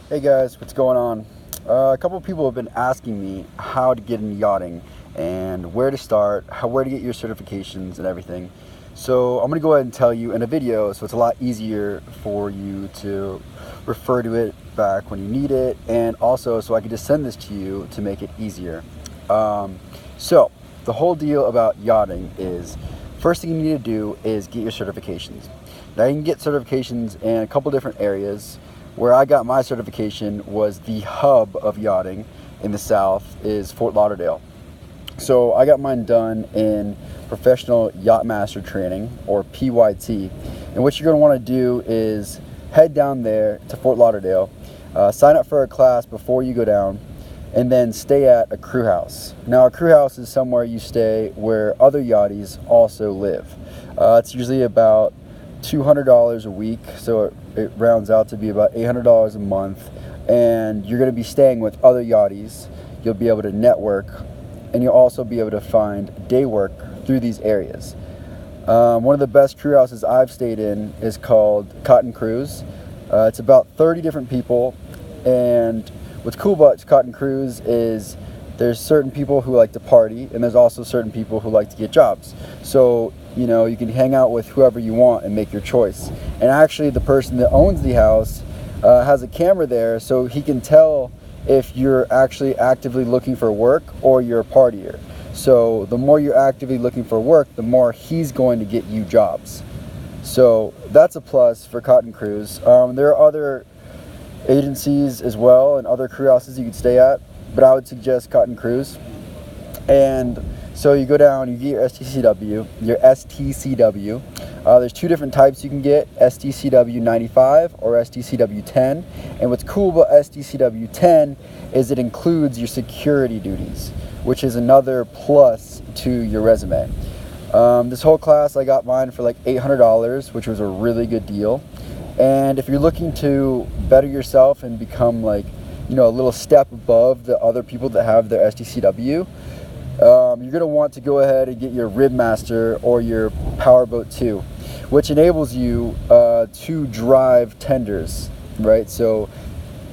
Hey guys, what's going on? A couple of people have been asking me how to get into yachting and where to start, where to get your certifications and everything. So I'm going to go ahead and tell you in a video so it's a lot easier for you to refer to it back when you need it, and also so I can just send this to you to make it easier. So the whole deal about yachting is, first thing you need to do is get your certifications. Now you can get certifications in a couple different areas. Where I got my certification was the hub of yachting in the South is Fort Lauderdale. So I got mine done in Professional Yacht Master Training, or PYT. And what you're going to want to do is head down there to Fort Lauderdale, sign up for a class before you go down, and then stay at a crew house. Now a crew house is somewhere you stay where other yachties also live. It's usually about $200 a week, so it rounds out to be about $800 a month, and you're going to be staying with other yachties. You'll be able to network, and you'll also be able to find day work through these areas. One of the best crew houses I've stayed in is called Cotton Cruise. It's about 30 different people, and what's cool about Cotton Cruise is there's certain people who like to party, and there's also certain people who like to get jobs. So you can hang out with whoever you want and make your choice. And actually the person that owns the house has a camera there, so he can tell if you're actually actively looking for work or you're a partier. So the more you're actively looking for work, the more he's going to get you jobs. So that's a plus for Cotton Cruise. There are other agencies as well and other crew houses you could stay at, but I would suggest Cotton Cruise. And so you go down, you get your STCW. There's two different types you can get, STCW 95 or STCW 10. And what's cool about STCW 10 is it includes your security duties, which is another plus to your resume. This whole class, I got mine for like $800, which was a really good deal. And if you're looking to better yourself and become a little step above the other people that have their STCW, you're going to want to go ahead and get your Rib Master or your Powerboat 2, which enables you to drive tenders, right? So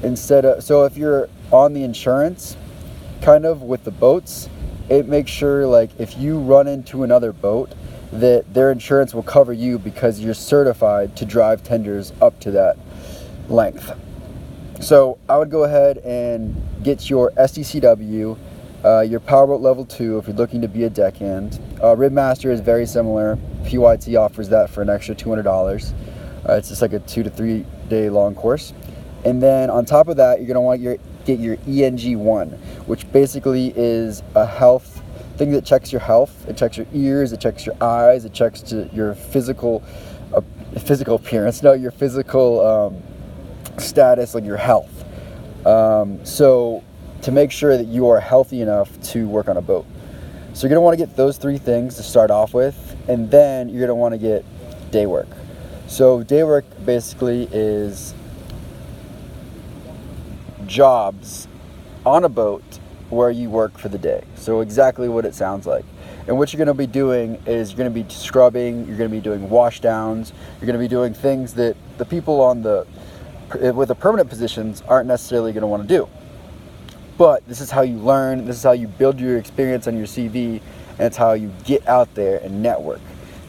if you're on the insurance kind of with the boats, it makes sure if you run into another boat that their insurance will cover you because you're certified to drive tenders up to that length. So I would go ahead and get your STCW, your Powerboat Level 2 if you're looking to be a deckhand. Rib Master is very similar. PYT offers that for an extra $200. It's just like a 2 to 3 day long course. And then on top of that, you're going to want to get your ENG1, which basically is a health thing that checks your health. It checks your ears, it checks your eyes, it checks your physical appearance, your physical status, like your health. So to make sure that you are healthy enough to work on a boat. So you're going to want to get those three things to start off with, and then you're going to want to get day work. So day work basically is jobs on a boat where you work for the day. So exactly what it sounds like. And what you're going to be doing is you're going to be scrubbing, you're going to be doing wash downs, you're going to be doing things that the people with the permanent positions aren't necessarily going to want to do. But this is how you learn, this is how you build your experience on your CV, and it's how you get out there and network.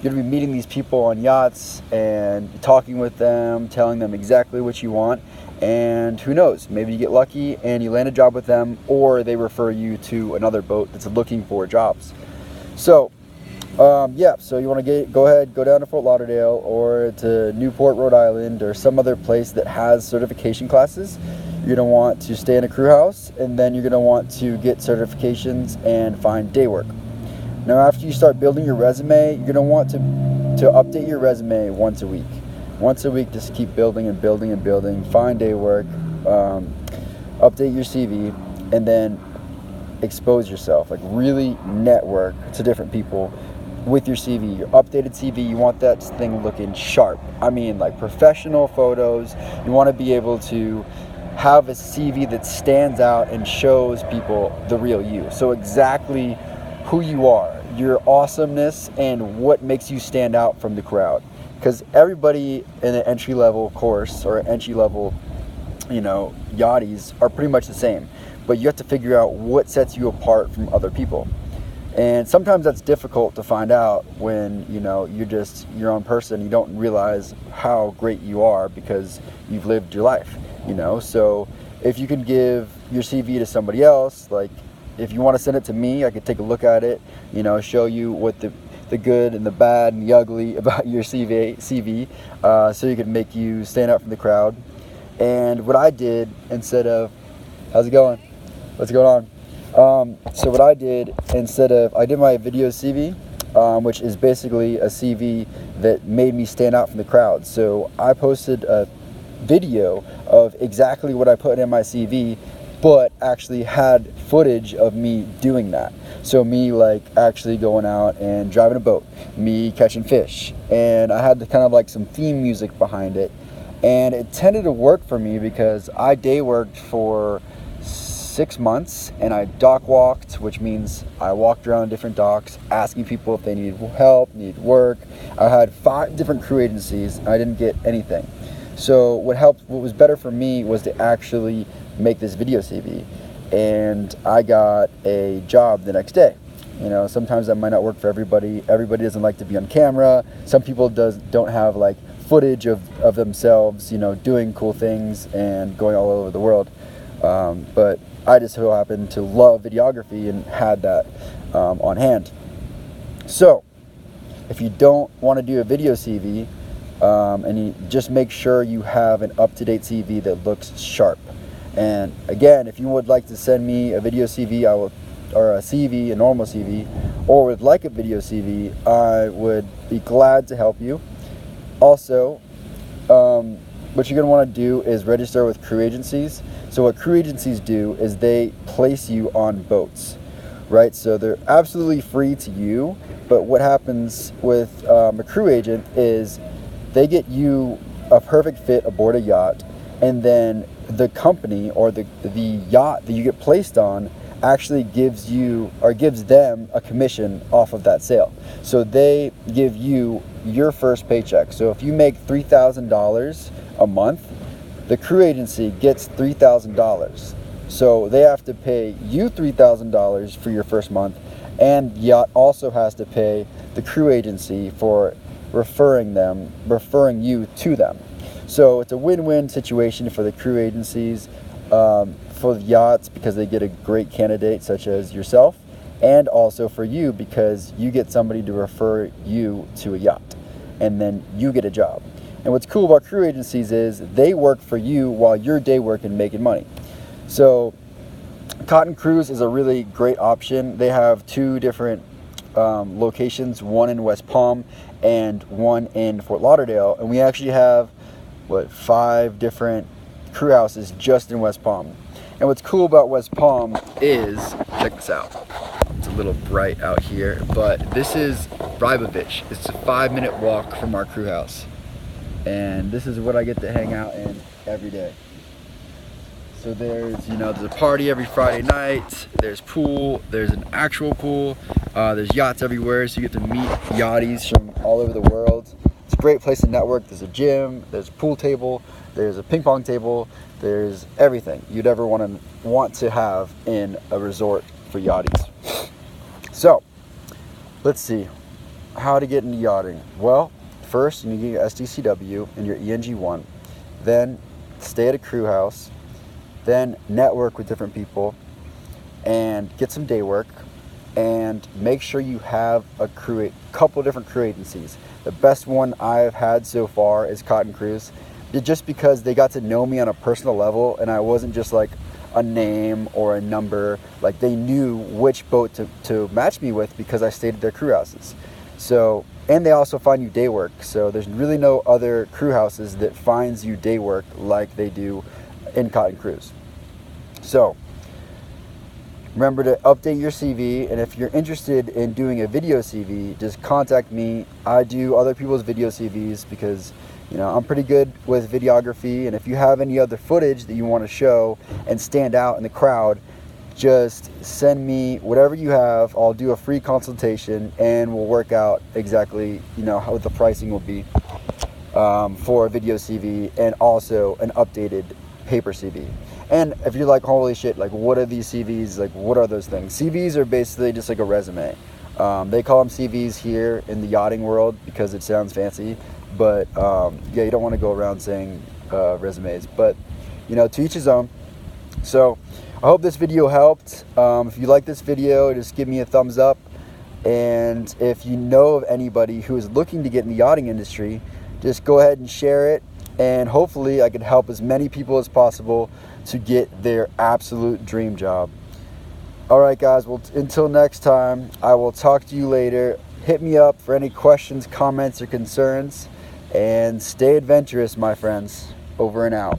You're going to be meeting these people on yachts and talking with them, telling them exactly what you want, and who knows, maybe you get lucky and you land a job with them, or they refer you to another boat that's looking for jobs. So so you want to go down to Fort Lauderdale or to Newport, Rhode Island, or some other place that has certification classes. You're going to want to stay in a crew house, and then you're going to want to get certifications and find day work. Now after you start building your resume, you're going to want to update your resume once a week. Once a week, just keep building and building and building. Find day work, update your CV, and then expose yourself. Really network to different people with your CV, your updated CV. You want that thing looking sharp. I mean, professional photos. You want to be able to have a CV that stands out and shows people the real you. So exactly who you are, your awesomeness, and what makes you stand out from the crowd. Because everybody in an entry-level course or entry-level yachties are pretty much the same, but you have to figure out what sets you apart from other people. And sometimes that's difficult to find out when you're just your own person. You don't realize how great you are because you've lived your life. So if you can give your CV to somebody else, like if you want to send it to me, I could take a look at it, show you what the good and the bad and the ugly about your CV, so you can make you stand out from the crowd. And what I did, instead of, how's it going? What's going on? So what I did, I did my video CV, which is basically a CV that made me stand out from the crowd. So I posted a video of exactly what I put in my CV, but actually had footage of me doing that. So me actually going out and driving a boat, me catching fish, and I had kind of some theme music behind it. And it tended to work for me because I day worked for 6 months, and I dock walked, which means I walked around different docks asking people if they needed help, needed work. I had 5 different crew agencies and I didn't get anything. So what was better for me was to actually make this video CV, and I got a job the next day. Sometimes that might not work for everybody. Everybody doesn't like to be on camera. Some people don't have footage of themselves, doing cool things and going all over the world. But I just so happened to love videography and had that on hand. So if you don't want to do a video CV, and you just make sure you have an up-to-date CV that looks sharp. And again, if you would like to send me a video CV, or a CV, a normal CV, or would like a video CV, I would be glad to help you. Also, what you're going to want to do is register with crew agencies. So what crew agencies do is they place you on boats, right? So they're absolutely free to you, but what happens with a crew agent is they get you a perfect fit aboard a yacht, and then the company or the yacht that you get placed on actually gives them a commission off of that sale. So they give you your first paycheck. So if you make $3,000 a month, the crew agency gets $3,000. So they have to pay you $3,000 for your first month, and yacht also has to pay the crew agency for referring you to them. So it's a win-win situation for the crew agencies, for the yachts because they get a great candidate such as yourself, and also for you because you get somebody to refer you to a yacht, and then you get a job. And what's cool about crew agencies is they work for you while you're day working making money. So Cotton Cruise is a really great option. They have 2 different locations, one in West Palm and one in Fort Lauderdale, and we actually have 5 different crew houses just in West Palm. And what's cool about West Palm is, check this out, it's a little bright out here, but this is Rybovich. It's a 5-minute walk from our crew house, and this is what I get to hang out in every day. So there's a party every Friday night, there's pool, there's an actual pool, there's yachts everywhere, so you get to meet yachties from all over the world. It's a great place to network. There's a gym, there's a pool table, there's a ping pong table, there's everything you'd ever want to have in a resort for yachties. So let's see, how to get into yachting. Well, first you need to get your SDCW and your ENG1, then stay at a crew house, then network with different people and get some day work, and make sure you have a couple different crew agencies. The best one I've had so far is Cotton Cruise, just because they got to know me on a personal level, and I wasn't just a name or a number. They knew which boat to match me with because I stayed at their crew houses. So, and they also find you day work. So there's really no other crew houses that finds you day work like they do in Cotton Cruise. So remember to update your CV, and if you're interested in doing a video CV, just contact me. I do other people's video CVs because I'm pretty good with videography, and if you have any other footage that you want to show and stand out in the crowd, just send me whatever you have. I'll do a free consultation and we'll work out exactly how the pricing will be for a video CV and also an updated paper CV. And if you're like, holy shit, like what are these CVs? Like what are those things? CVs are basically just like a resume. They call them CVs here in the yachting world because it sounds fancy. But yeah, you don't want to go around saying resumes. But you know, to each his own. So I hope this video helped. If you like this video, just give me a thumbs up. And if you know of anybody who is looking to get in the yachting industry, just go ahead and share it. And hopefully I could help as many people as possible to get their absolute dream job. All right, guys. Well, until next time, I will talk to you later. Hit me up for any questions, comments, or concerns. And stay adventurous, my friends. Over and out.